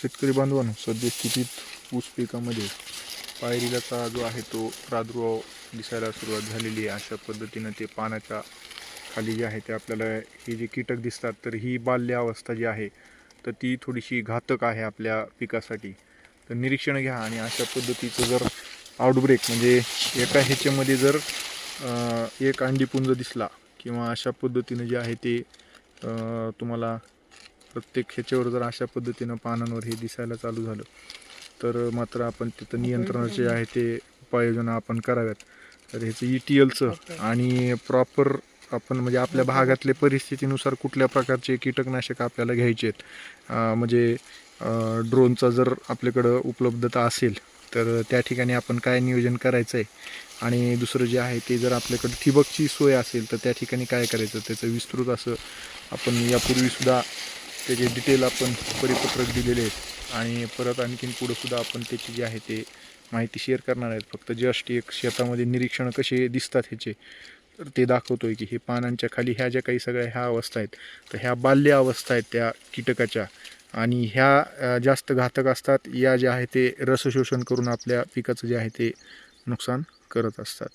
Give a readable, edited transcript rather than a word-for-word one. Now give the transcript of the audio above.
शेतकरी बांधवांनो, सद्यस्थितीत ऊस पिकामध्ये पायरीलाचा जो आहे तो प्रादुर्भाव दिसायला सुरुवात झालेली आहे. अशा पद्धतीनं ते पानाच्या खाली जे आहे ते आपल्याला हे जे कीटक दिसतात, तर ही बाल्य अवस्था जी आहे तर ती थोडीशी घातक आहे आपल्या पिकासाठी. तर निरीक्षण घ्या आणि अशा पद्धतीचं जर आउटब्रेक म्हणजे एका ह्याच्यामध्ये जर एक अंडीपुंज दिसला किंवा अशा पद्धतीनं जे आहे ते तुम्हाला प्रत्येक ह्याच्यावर जर अशा पद्धतीनं पानांवर हे दिसायला चालू झालं तर मात्र आपण तिथं नियंत्रणाचे आहे ते उपाययोजना आपण कराव्यात. तर ह्याचं ETLचं आणि प्रॉपर आपण म्हणजे आपल्या भागातल्या परिस्थितीनुसार कुठल्या प्रकारचे कीटकनाशक आपल्याला घ्यायचे आहेत, म्हणजे ड्रोनचा जर आपल्याकडं उपलब्धता असेल तर त्या ठिकाणी आपण काय नियोजन करायचं आहे. आणि दुसरं जे आहे ते जर आपल्याकडं ठिबकची सोय असेल तर त्या ठिकाणी काय करायचं त्याचं विस्तृत असं आपण यापूर्वीसुद्धा त्याचे डिटेल आपण परिपत्रक दिलेले आहेत आणि परत आणखीन पुढंसुद्धा आपण त्याची जी आहे ते माहिती शेअर करणार आहेत. फक्त जस्ट एक शेतामध्ये निरीक्षण कसे दिसतात ह्याचे तर ते दाखवतोय की हे पानांच्या खाली ह्या ज्या काही सगळ्या ह्या अवस्था आहेत तर ह्या बाल्य अवस्था आहेत त्या कीटकाच्या आणि ह्या जास्त घातक असतात. या ज्या आहे ते रसशोषण करून आपल्या पिकाचं जे आहे ते नुकसान करत असतात.